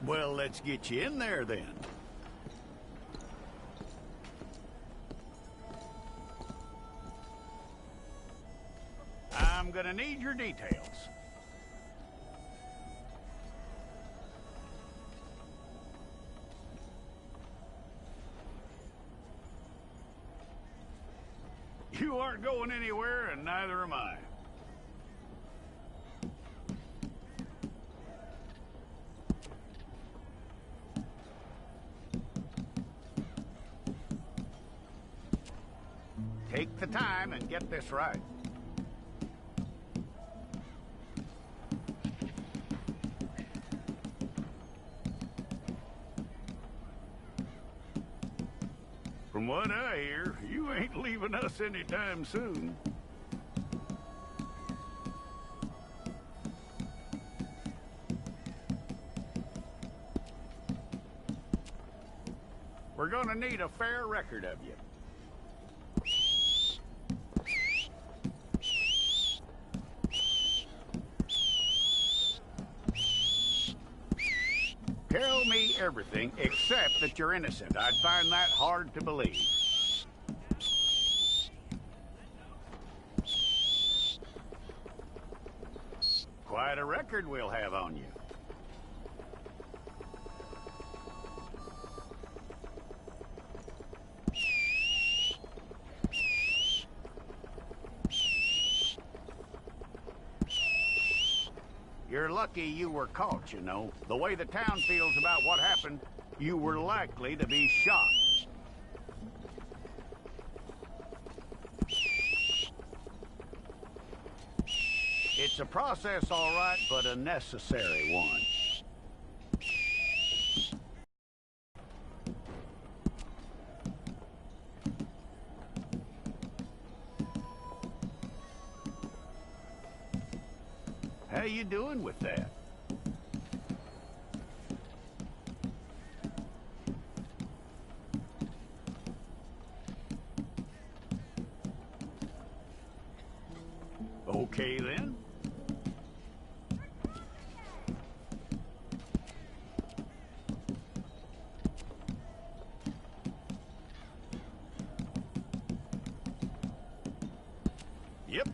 Well, let's get you in there then. I'm gonna need your details. You aren't going anywhere, and neither am I. Take the time and get this right. From what I hear, you ain't leaving us anytime soon. We're gonna need a fair record of you. Tell me everything except that you're innocent. I'd find that hard to believe. Quite a record we'll have on you. You're lucky you were caught, you know. The way the town feels about what happened, you were likely to be shot. It's a process, all right, but a necessary one. How you doing with that? Okay, then. Yep.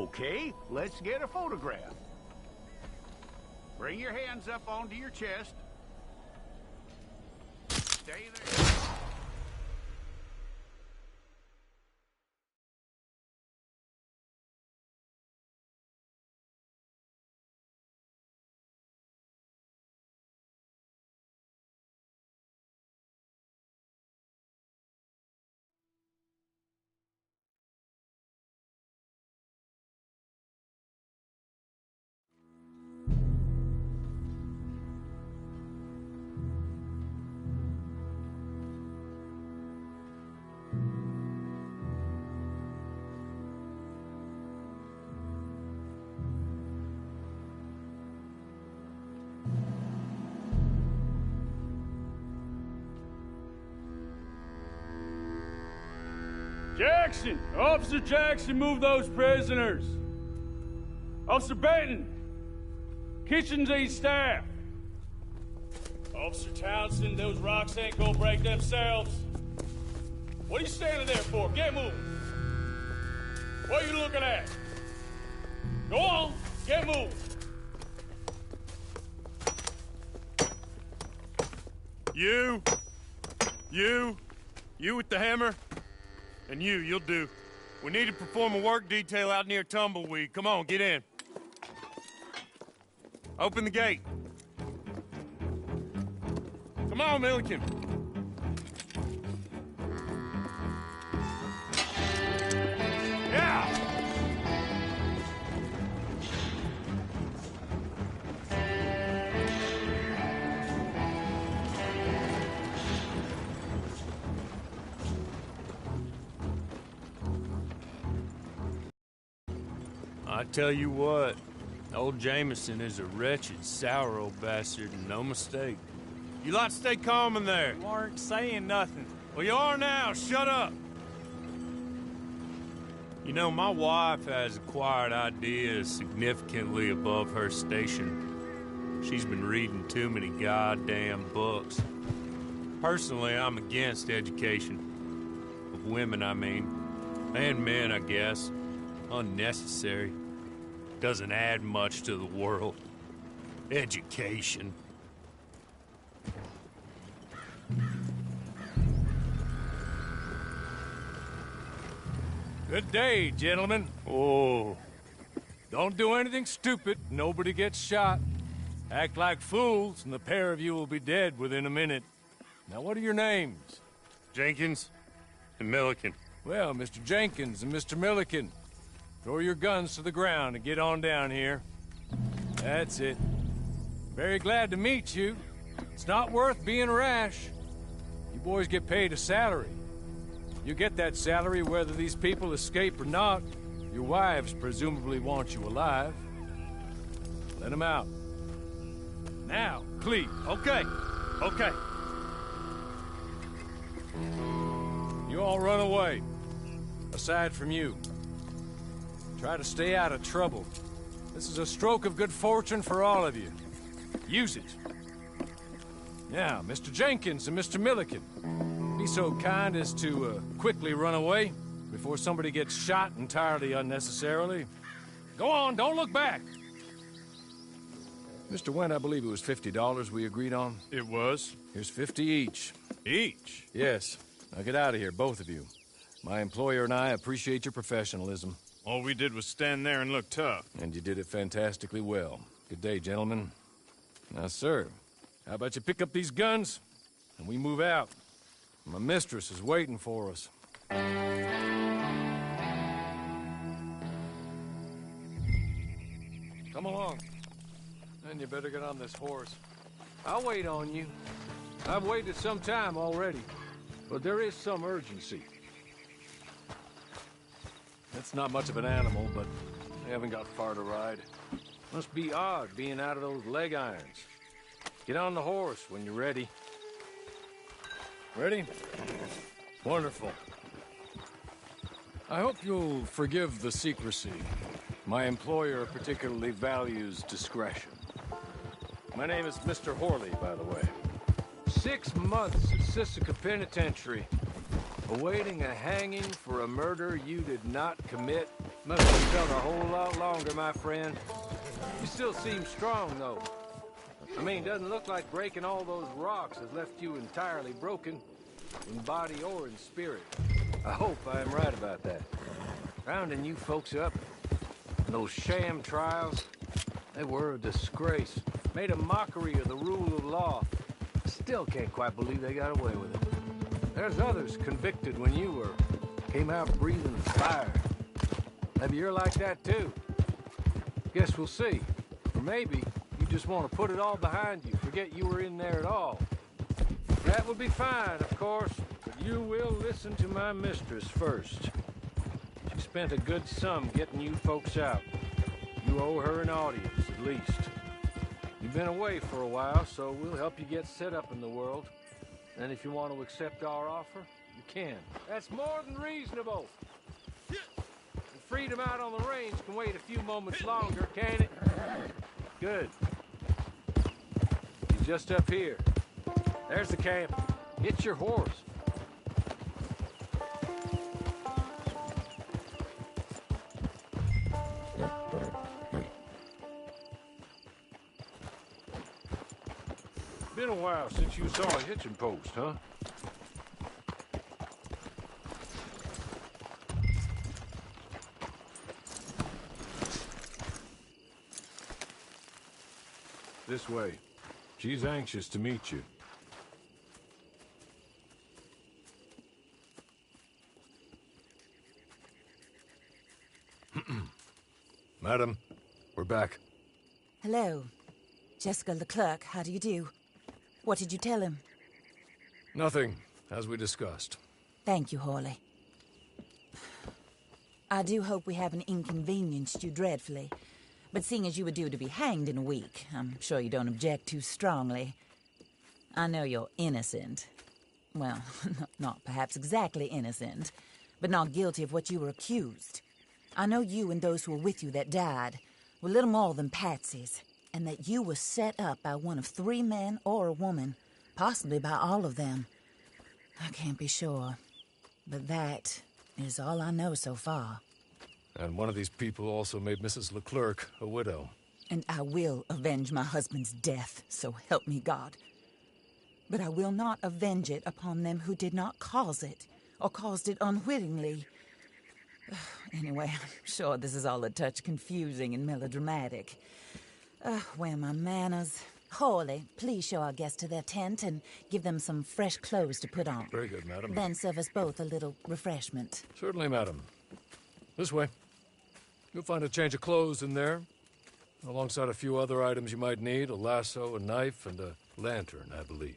Okay, let's get a photograph. Bring your hands up onto your chest. Stay there. Jackson! Officer Jackson, move those prisoners! Officer Benton! Kitchens aid staff! Officer Townsend, those rocks ain't gonna break themselves. What are you standing there for? Get moving! What are you looking at? Go on, get moving! You with the hammer? And you'll do. We need to perform a work detail out near Tumbleweed. Come on, get in. Open the gate. Come on, Milliken. Yeah! I tell you what, old Jameson is a wretched, sour old bastard, and no mistake. You lot stay calm in there. You aren't saying nothing. Well, you are now. Shut up. You know, my wife has acquired ideas significantly above her station. She's been reading too many goddamn books. Personally, I'm against education. Of women, I mean. And men, I guess. Unnecessary. Doesn't add much to the world. Education. Good day, gentlemen. Oh. Don't do anything stupid. Nobody gets shot. Act like fools, and the pair of you will be dead within a minute. Now, what are your names? Jenkins and Milliken. Well, Mr. Jenkins and Mr. Milliken, throw your guns to the ground and get on down here. That's it. Very glad to meet you. It's not worth being rash. You boys get paid a salary. You get that salary whether these people escape or not. Your wives presumably want you alive. Let them out. Now, please. Okay. You all run away. Aside from you. Try to stay out of trouble. This is a stroke of good fortune for all of you. Use it. Now, Mr. Jenkins and Mr. Milliken, be so kind as to quickly run away before somebody gets shot entirely unnecessarily. Go on, don't look back. Mr. Wendt, I believe it was $50 we agreed on. It was. Here's 50 each. Each? Yes. Now get out of here, both of you. My employer and I appreciate your professionalism. All we did was stand there and look tough. And you did it fantastically well. Good day, gentlemen. Now, sir, how about you pick up these guns, and we move out? My mistress is waiting for us. Come along. Then you better get on this horse. I'll wait on you. I've waited some time already, but there is some urgency. That's not much of an animal, but they haven't got far to ride. Must be odd being out of those leg irons. Get on the horse when you're ready. Ready? Wonderful. I hope you'll forgive the secrecy. My employer particularly values discretion. My name is Mr. Horley, by the way. 6 months at Sisika Penitentiary, awaiting a hanging for a murder you did not commit. Must have felt a whole lot longer, my friend. You still seem strong, though. I mean, doesn't look like breaking all those rocks has left you entirely broken, in body or in spirit. I hope I am right about that. Rounding you folks up, and those sham trials, they were a disgrace. Made a mockery of the rule of law. Still can't quite believe they got away with it. There's others convicted when you were. Came out breathing fire. Maybe you're like that too. Guess we'll see. Or maybe you just want to put it all behind you, forget you were in there at all. That would be fine, of course, but you will listen to my mistress first. She spent a good sum getting you folks out. You owe her an audience, at least. You've been away for a while, so we'll help you get set up in the world. And if you want to accept our offer, you can. That's more than reasonable. And freedom out on the range can wait a few moments longer, can't it? Good. He's just up here. There's the camp. Hit your horse. Been a while since you saw a hitching post, huh? This way. She's anxious to meet you. Madam, we're back. Hello. Jessica Leclerc, how do you do? What did you tell him? Nothing, as we discussed. Thank you, Hawley. I do hope we haven't inconvenienced you dreadfully. But seeing as you were due to be hanged in a week, I'm sure you don't object too strongly. I know you're innocent. Well, not perhaps exactly innocent, but not guilty of what you were accused. I know you and those who were with you that died were little more than patsies, and that you were set up by one of 3 men or a woman, possibly by all of them. I can't be sure, but that is all I know so far. And one of these people also made Mrs. Leclerc a widow. And I will avenge my husband's death, so help me God. But I will not avenge it upon them who did not cause it, or caused it unwittingly. Anyway, I'm sure this is all a touch confusing and melodramatic. Where are my manners? Hawley, please show our guests to their tent and give them some fresh clothes to put on. Very good, madam. Then serve us both a little refreshment. Certainly, madam. This way. You'll find a change of clothes in there, alongside a few other items you might need, a lasso, a knife, and a lantern, I believe.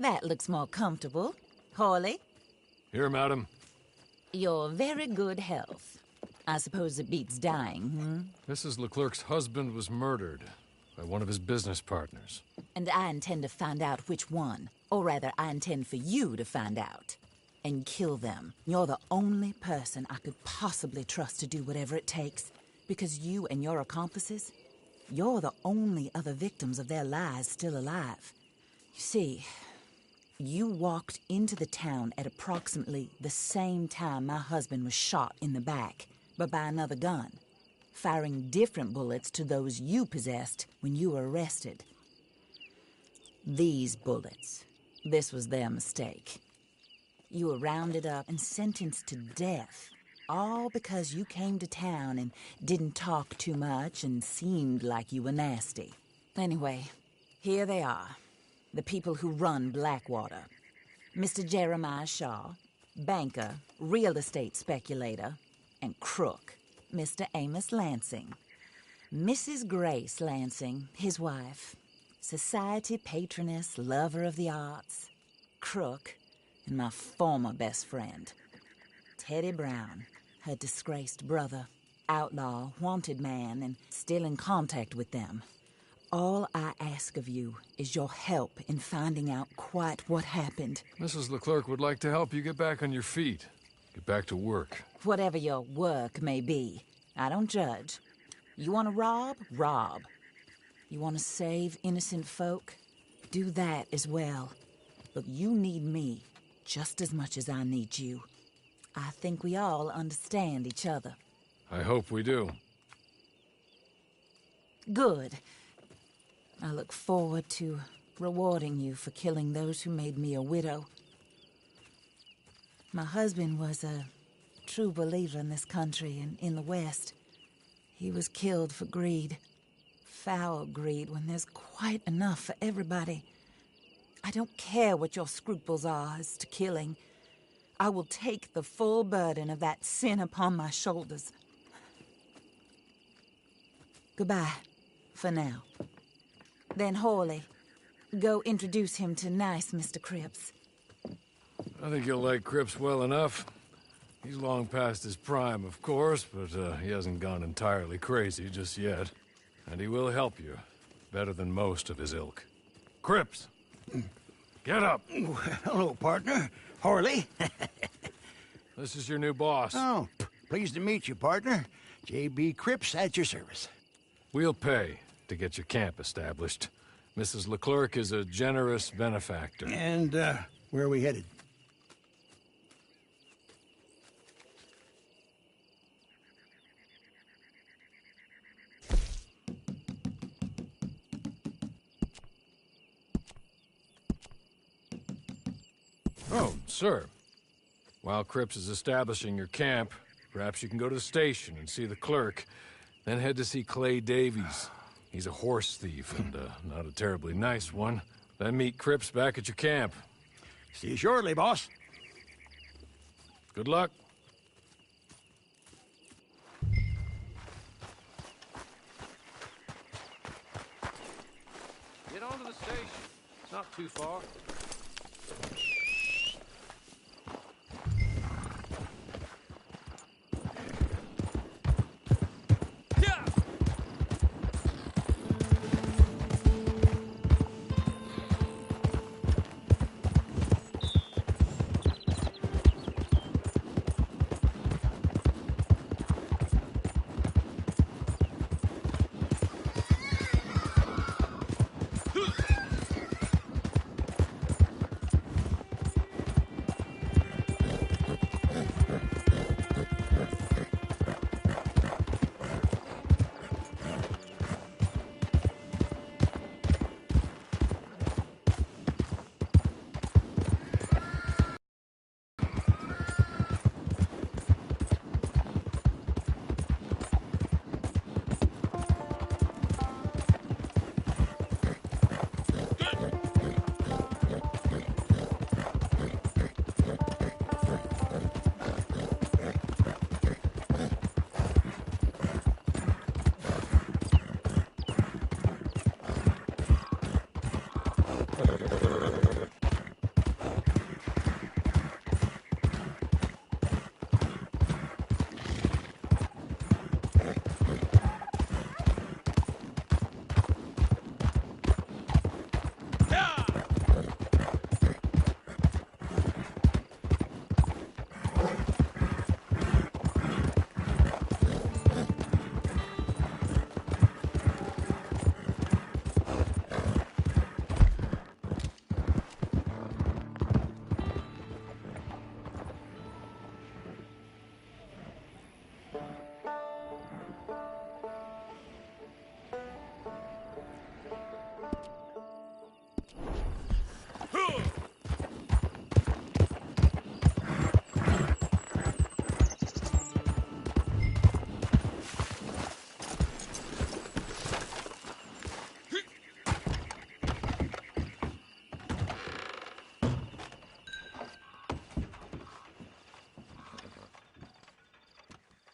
That looks more comfortable. Hawley? Here, madam. Your very good health. I suppose it beats dying, Mrs. Leclerc's husband was murdered by one of his business partners. And I intend to find out which one. Or rather, I intend for you to find out. And kill them. You're the only person I could possibly trust to do whatever it takes. Because you and your accomplices, you're the only other victims of their lies still alive. You see, You walked into the town at approximately the same time my husband was shot in the back, but by another gun, firing different bullets to those you possessed when you were arrested. These bullets, this was their mistake. You were rounded up and sentenced to death, all because you came to town and didn't talk too much and seemed like you were nasty. Anyway, here they are, the people who run Blackwater. Mr. Jeremiah Shaw, banker, real estate speculator, and crook, Mr. Amos Lansing. Mrs. Grace Lansing, his wife, society patroness, lover of the arts, crook, and my former best friend, Teddy Brown, her disgraced brother, outlaw, wanted man, and still in contact with them. All I ask of you is your help in finding out quite what happened. Mrs. Leclerc would like to help you get back on your feet. Get back to work. Whatever your work may be, I don't judge. You want to rob? Rob. You want to save innocent folk? Do that as well. But you need me just as much as I need you. I think we all understand each other. I hope we do. Good. I look forward to rewarding you for killing those who made me a widow. My husband was a true believer in this country and in the West. He was killed for greed. Foul greed when there's quite enough for everybody. I don't care what your scruples are as to killing. I will take the full burden of that sin upon my shoulders. Goodbye, for now. Then Hawley, go introduce him to nice Mr. Cripps. I think you'll like Cripps well enough. He's long past his prime, of course, but he hasn't gone entirely crazy just yet. And he will help you, better than most of his ilk. Cripps! Get up! Hello, partner. Hawley. This is your new boss. Oh, pleased to meet you, partner. J.B. Cripps at your service. We'll pay to get your camp established. Mrs. Leclerc is a generous benefactor. And, where are we headed? Oh, sir. While Cripps is establishing your camp, perhaps you can go to the station and see the clerk, then head to see Clay Davies. He's a horse thief, and not a terribly nice one. Then meet Cripps back at your camp. See you shortly, boss. Good luck. Get on to the station. It's not too far.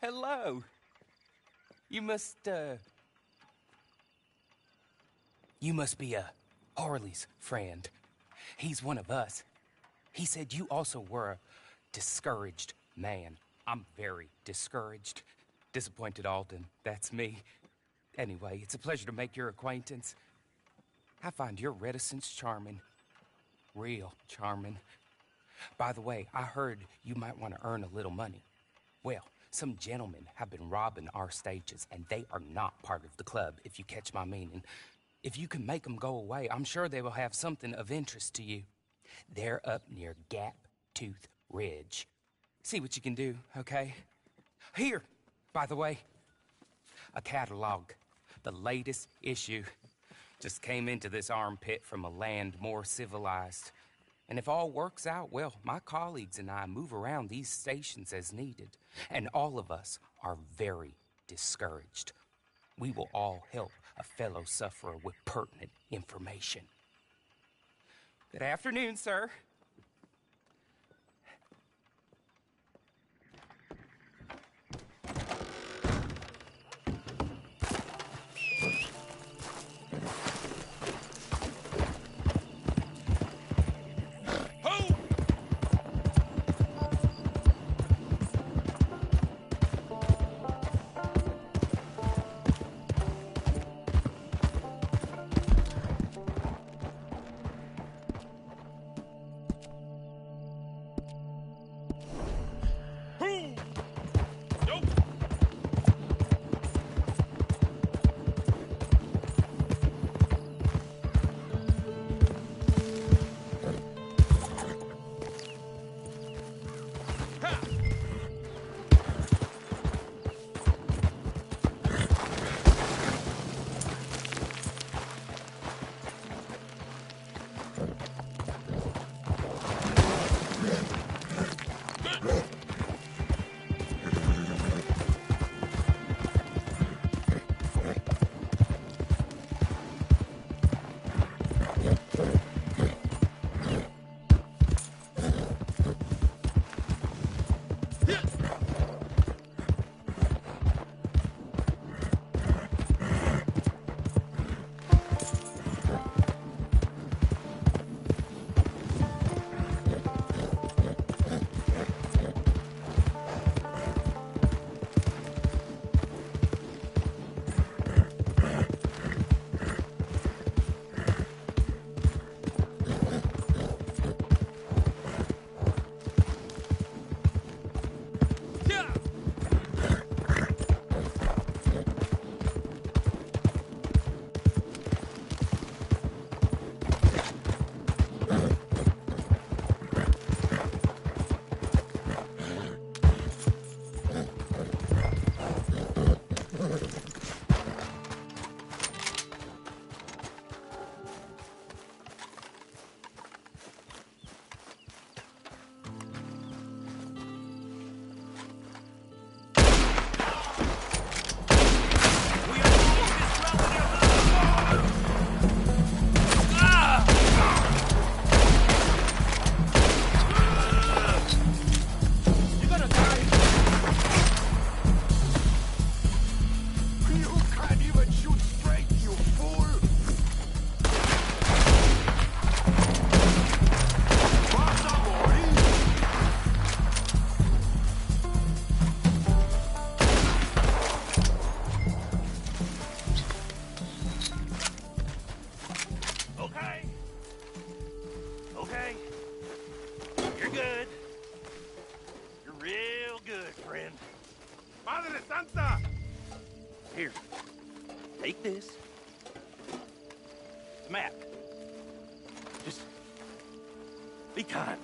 Hello. You must be Harley's friend. He's one of us. He said you also were a discouraged man. I'm very discouraged. Disappointed Alden, that's me. Anyway, it's a pleasure to make your acquaintance. I find your reticence charming. Real charming. By the way, I heard you might want to earn a little money. Well, some gentlemen have been robbing our stages, and they are not part of the club, if you catch my meaning. If you can make them go away, I'm sure they will have something of interest to you. They're up near Gap Tooth Ridge. See what you can do, okay? Here, by the way, a catalog. The latest issue. Just came into this armpit from a land more civilized. And if all works out, well, my colleagues and I move around these stations as needed. And all of us are very discouraged. We will all help a fellow sufferer with pertinent information. Good afternoon, sir. Here, take this. It's a map. Just be kind.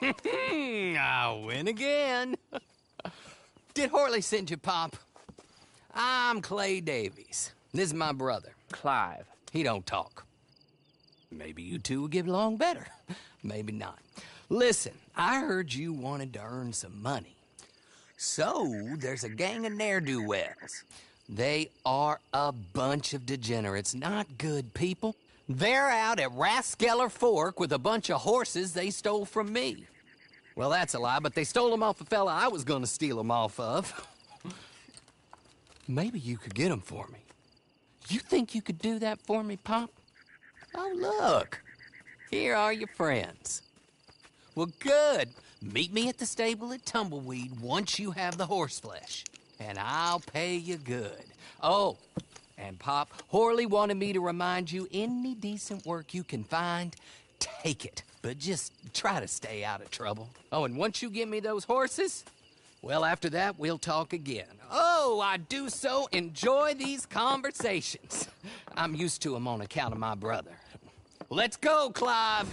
I win again. Did Horley send you, Pop? I'm Clay Davies. This is my brother, Clive. He don't talk. Maybe you two will get along better. Maybe not. Listen, I heard you wanted to earn some money. So, there's a gang of ne'er-do-wells. They are a bunch of degenerates, not good people. They're out at Raskeller Fork with a bunch of horses they stole from me. Well, that's a lie, but they stole them off a fella I was gonna steal them off of. Maybe you could get them for me. You think you could do that for me, Pop? Oh, look. Here are your friends. Well, good. Meet me at the stable at Tumbleweed once you have the horse flesh, and I'll pay you good. Oh, and Pop, Horley wanted me to remind you, any decent work you can find, take it. But just try to stay out of trouble. Oh, and once you give me those horses, well, after that, we'll talk again. Oh, I do so enjoy these conversations. I'm used to them on account of my brother. Let's go, Clive.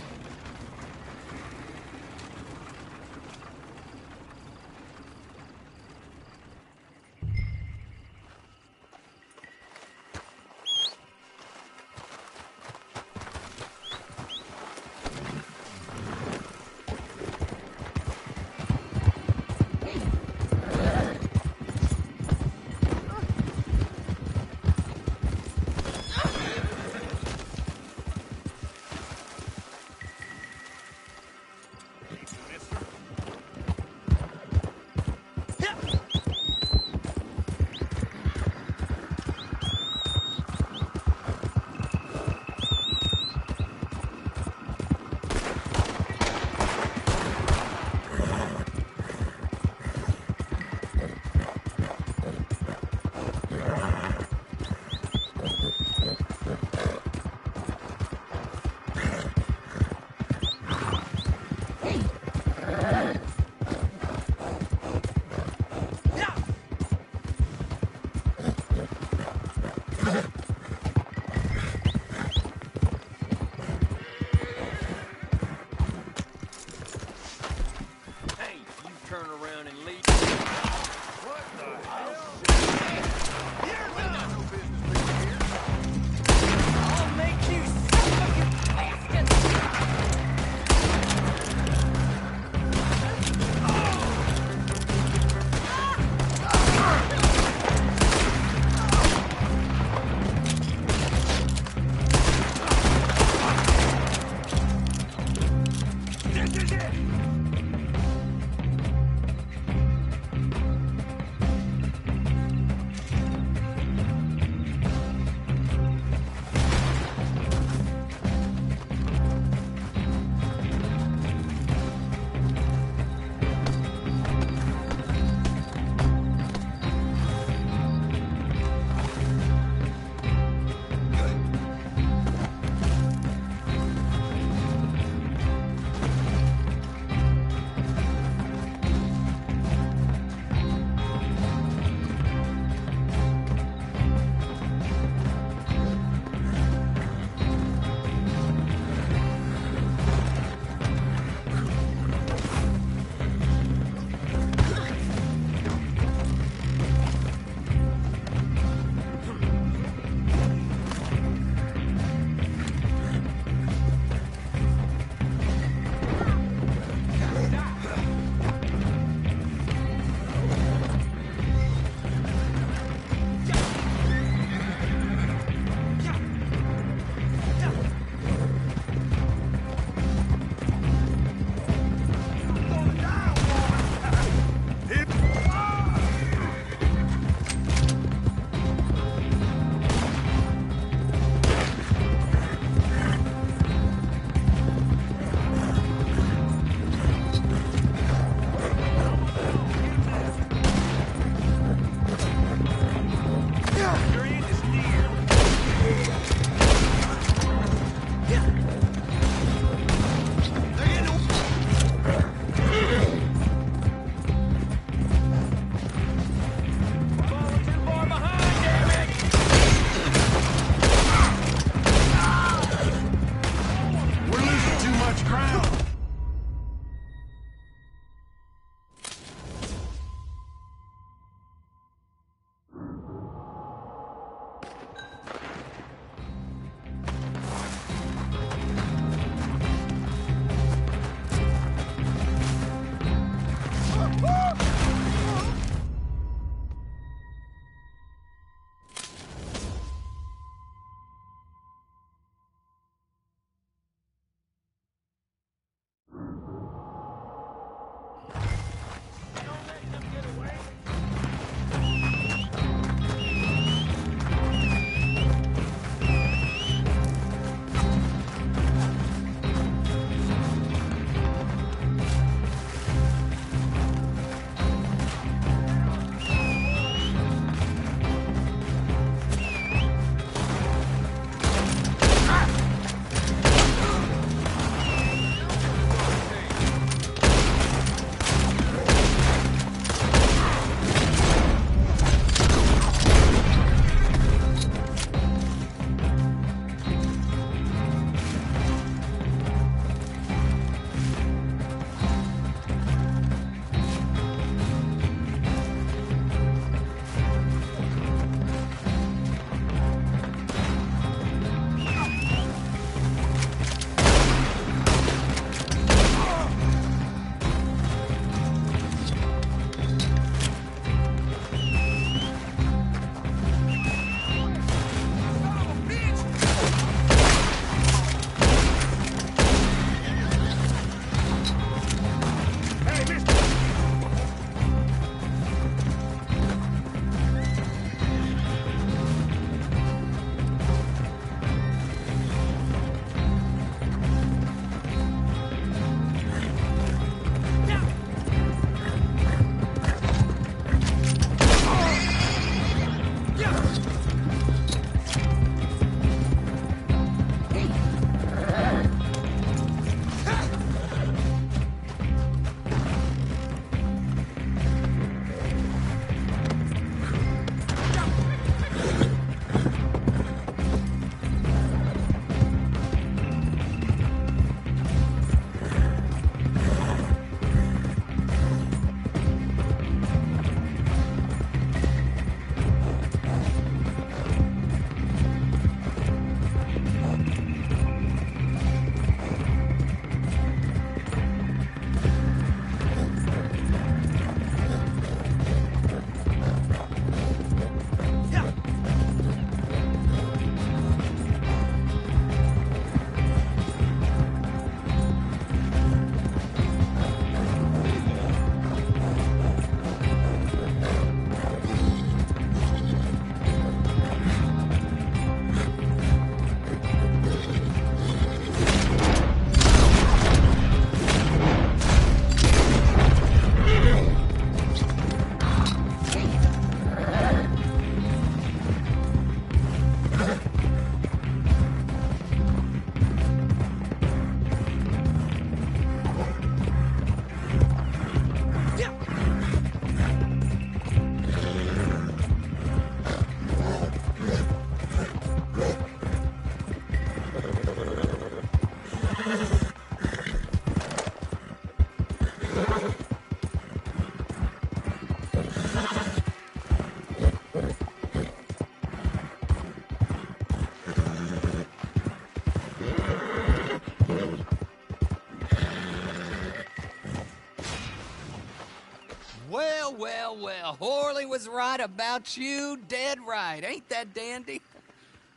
Horley was right about you, dead right. Ain't that dandy?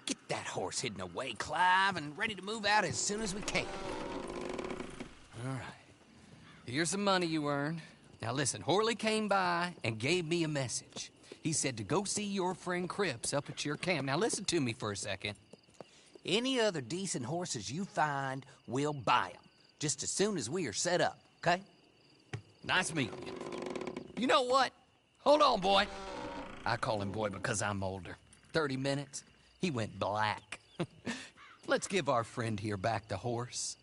Get that horse hidden away, Clive, and ready to move out as soon as we can. All right. Here's the money you earned. Now listen, Horley came by and gave me a message. He said to go see your friend Cripps up at your camp. Now listen to me for a second. Any other decent horses you find, we'll buy them. Just as soon as we are set up, okay? Nice meeting you. You know what? Hold on, boy. I call him boy because I'm older. 30 minutes, he went black. Let's give our friend here back the horse.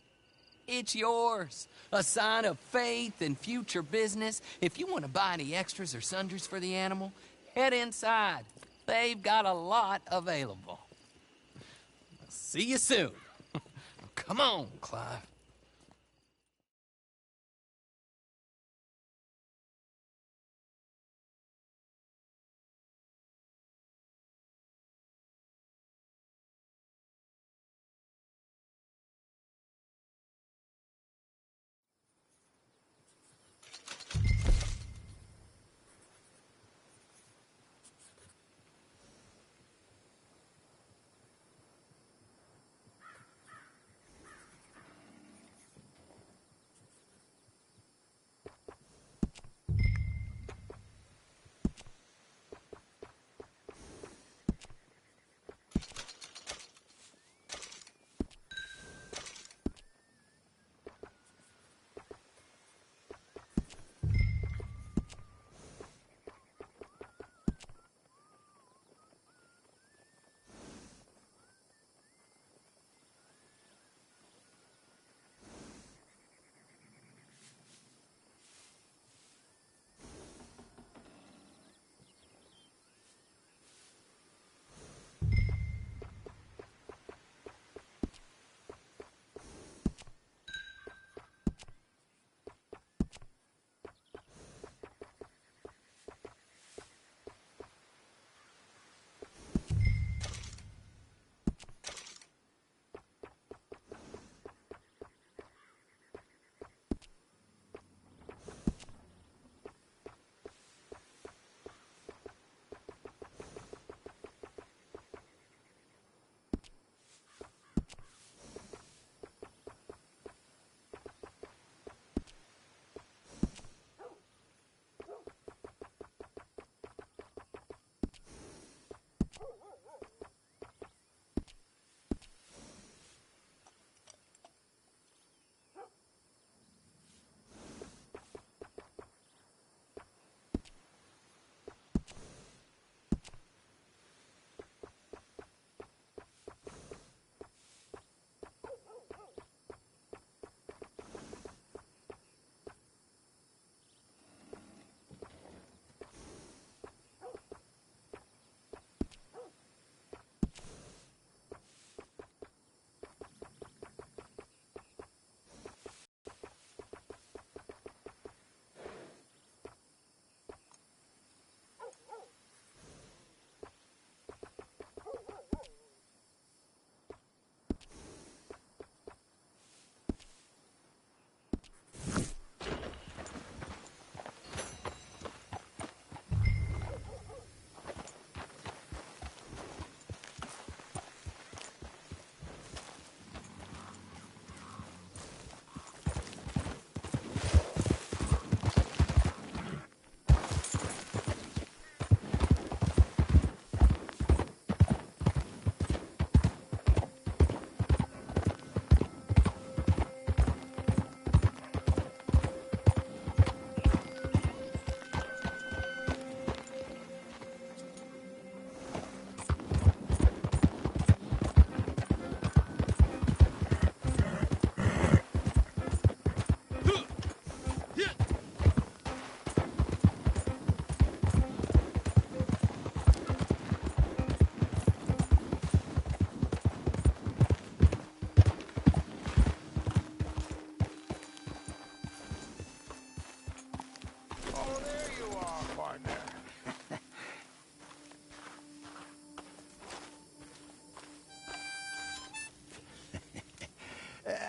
It's yours. A sign of faith and future business. If you want to buy any extras or sundries for the animal, head inside. They've got a lot available. See you soon. Come on, Clive.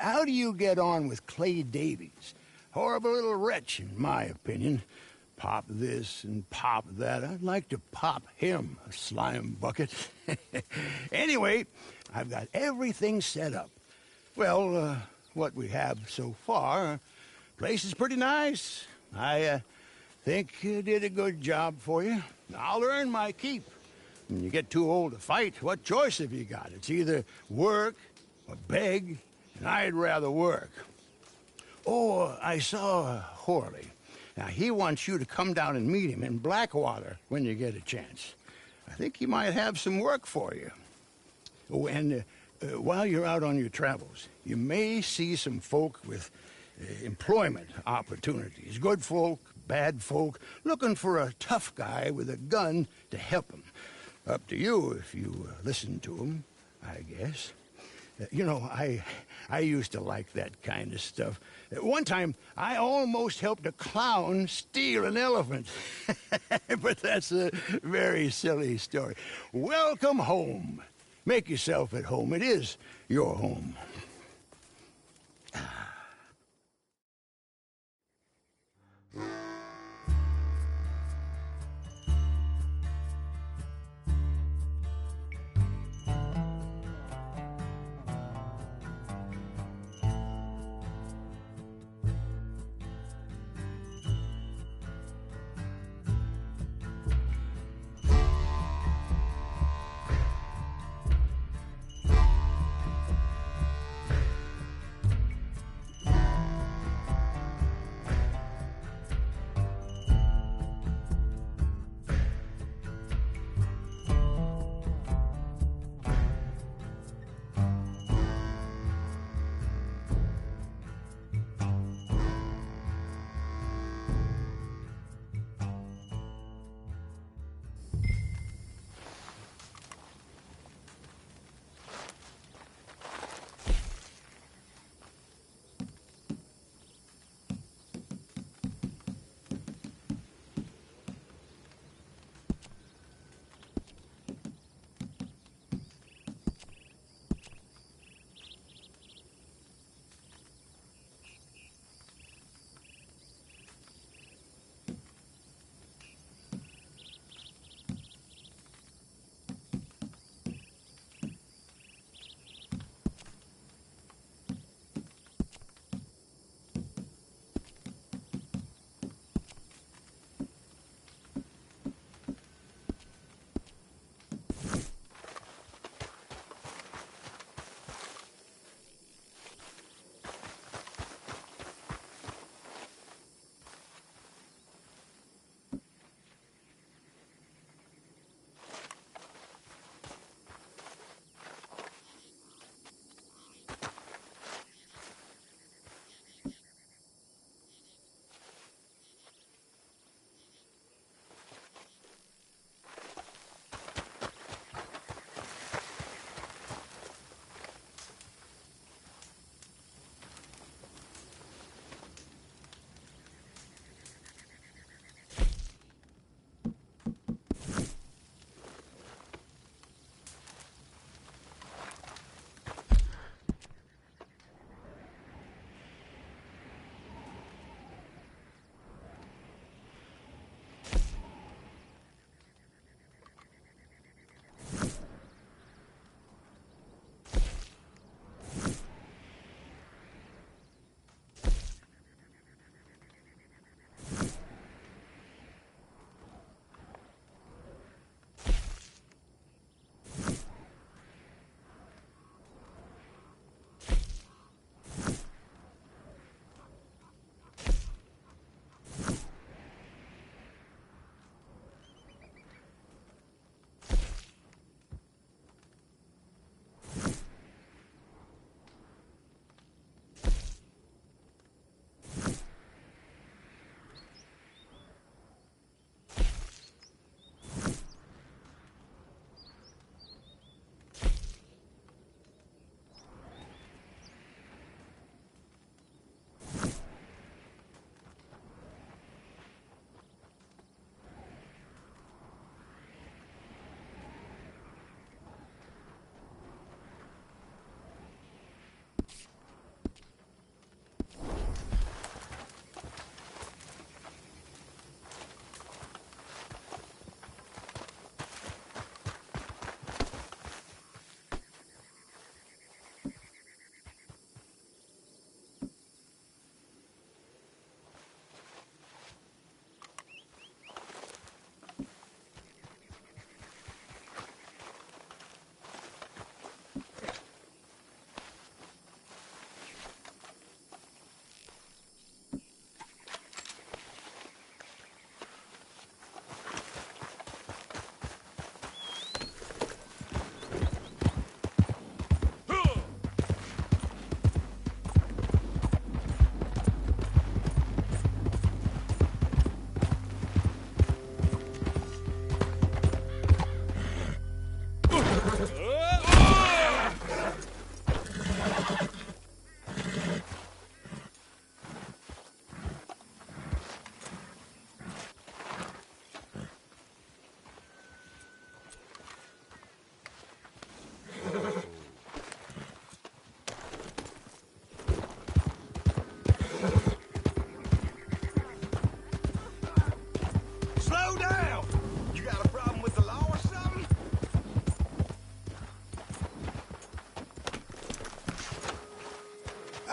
How do you get on with Clay Davies? Horrible little wretch, in my opinion. pop this and pop that. I'd like to pop him, a slime bucket. Anyway, I've got everything set up. Well, what we have so far, place is pretty nice. I think you did a good job for you. I'll earn my keep. When you get too old to fight, what choice have you got? It's either work or beg, and I'd rather work. Oh, I saw Horley. Now, he wants you to come down and meet him in Blackwater when you get a chance. I think he might have some work for you. Oh, and while you're out on your travels, you may see some folk with employment opportunities. Good folk, bad folk, looking for a tough guy with a gun to help them. Up to you if you listen to them, I guess. You know, I used to like that kind of stuff. One time, I almost helped a clown steal an elephant. But that's a very silly story. Welcome home. Make yourself at home. It is your home.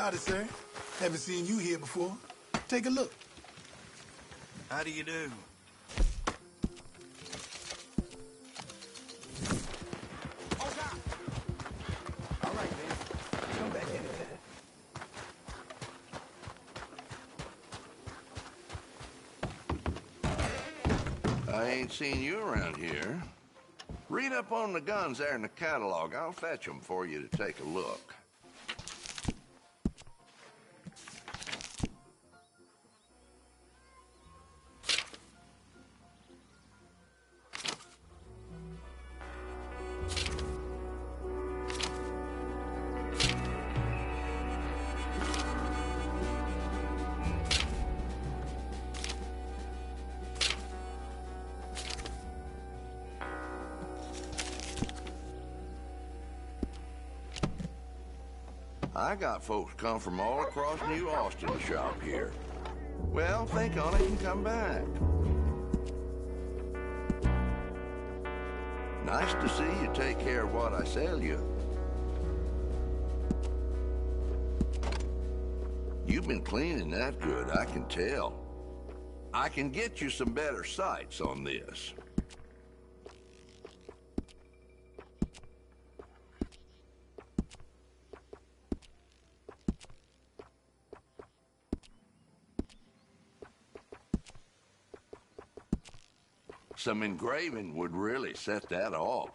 Howdy, sir. Haven't seen you here before. Take a look. How do you do? All right, man. Come back anytime. I ain't seen you around here. Read up on the guns there in the catalog. I'll fetch them for you to take a look. I got folks come from all across New Austin to shop here. Well, think on it and come back. Nice to see you take care of what I sell you. You've been cleaning that good, I can tell. I can get you some better sights on this. Some engraving would really set that off.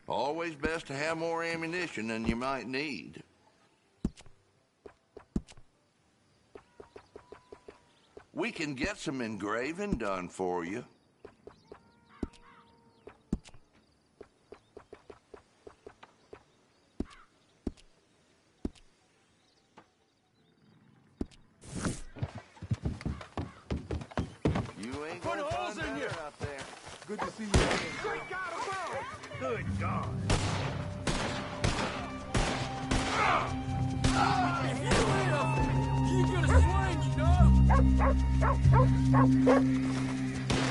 Always best to have more ammunition than you might need. We can get some engraving done for you. Put holes in you! Out there. Good to see you again. Great God above! Good God. If you live, you're gonna swing, you know?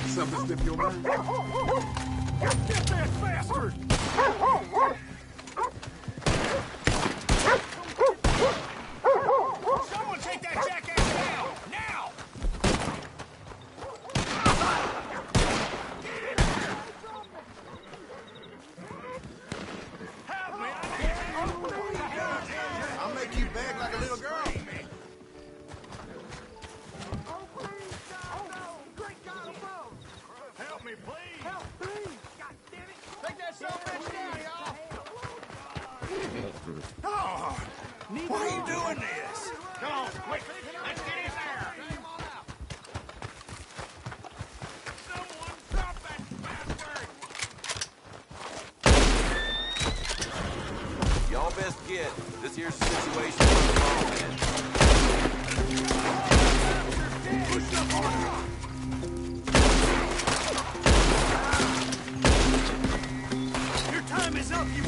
Something slip your mind? Get that bastard! Someone take that jackass down! Now! I'll make you beg like a little girl. Help me, please. Help, please! God damn it! Take that son of a bitch down, y'all! Oh, why are you doing this? Come on, quick. Let's get in there. Someone stop that bastard! Y'all best get. This here's the situation for the man. Push the ball! Your time is up, you...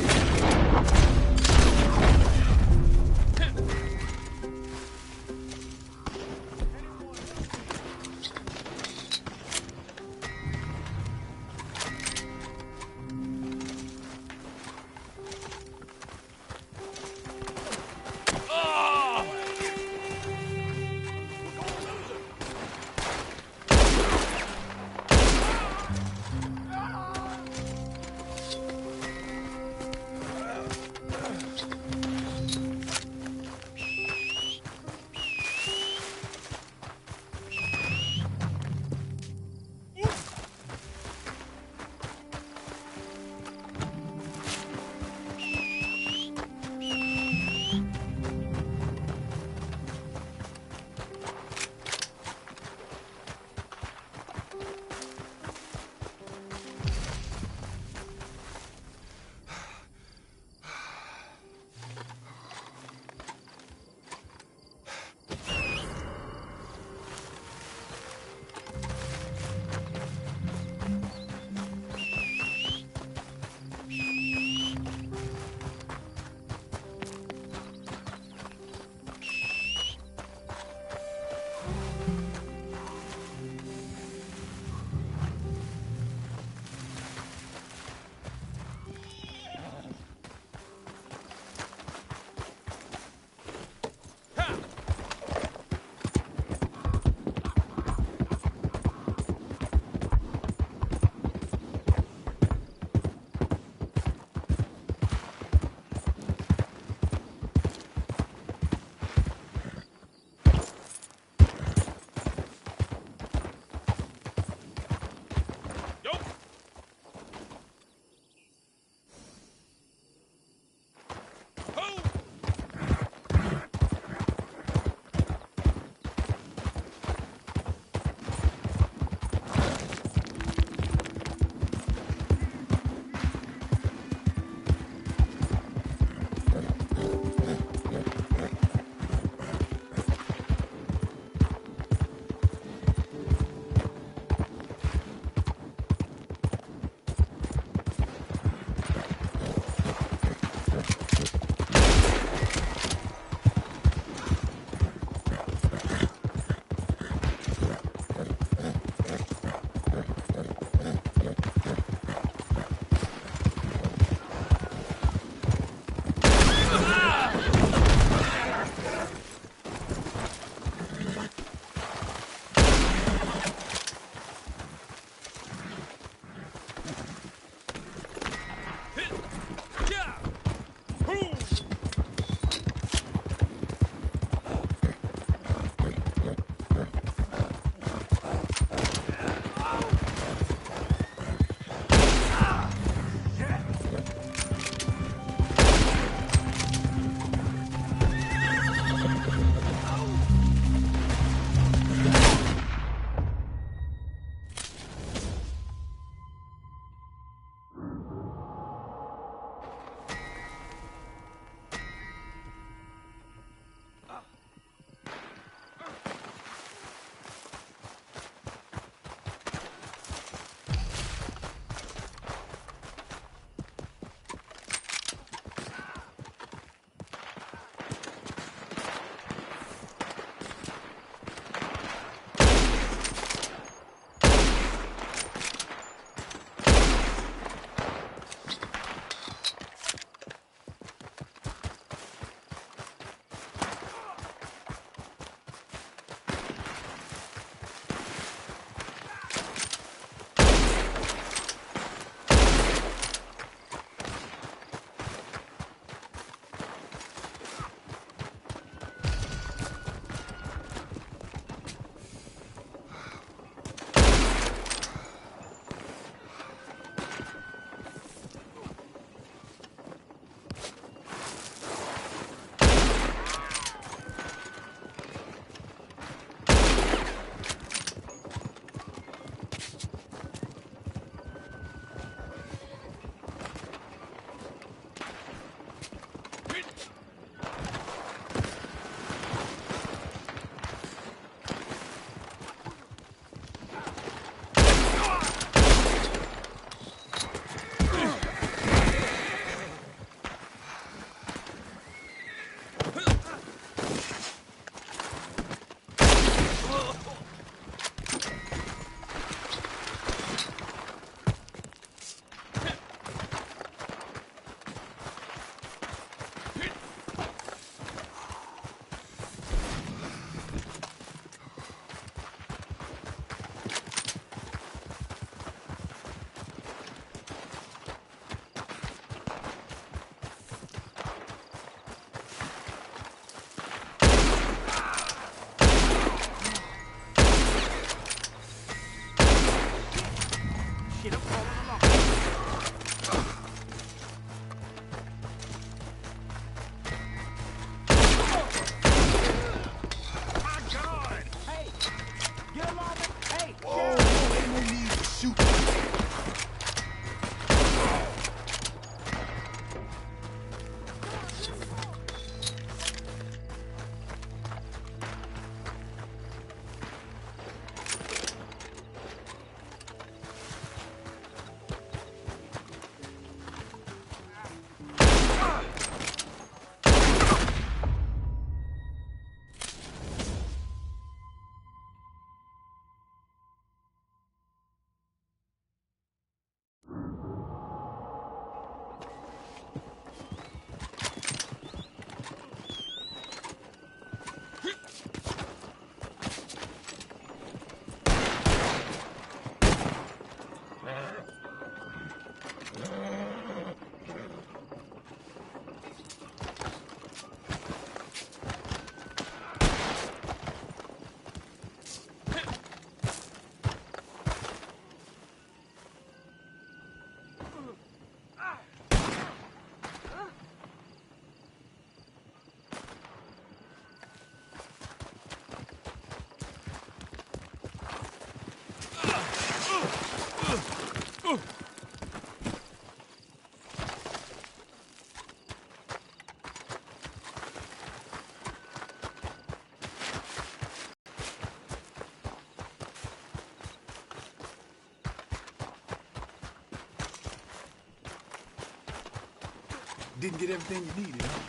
Didn't get everything you needed, huh?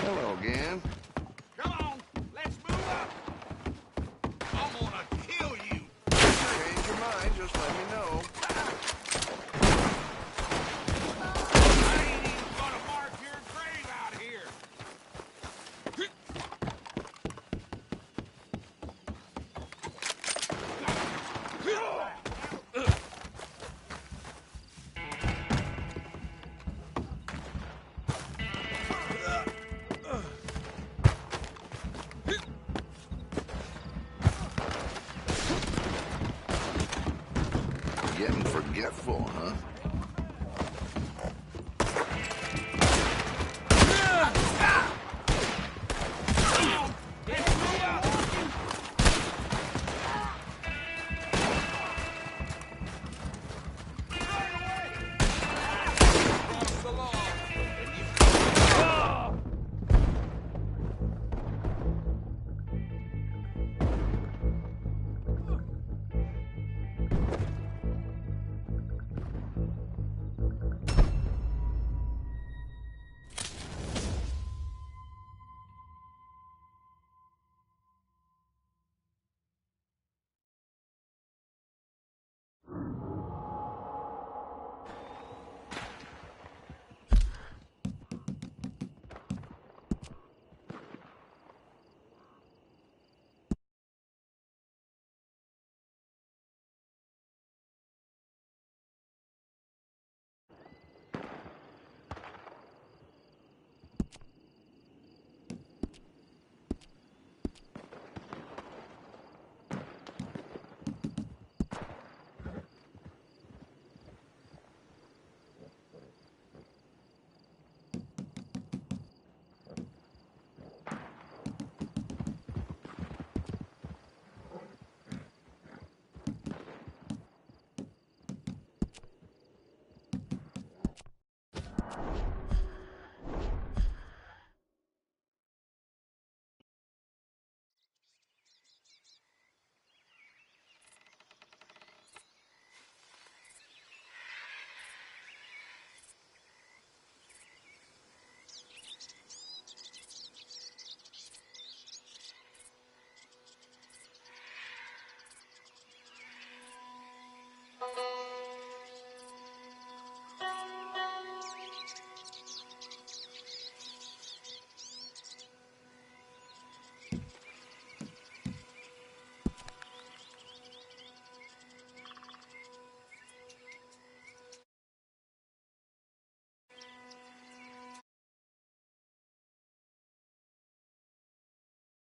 Hello again.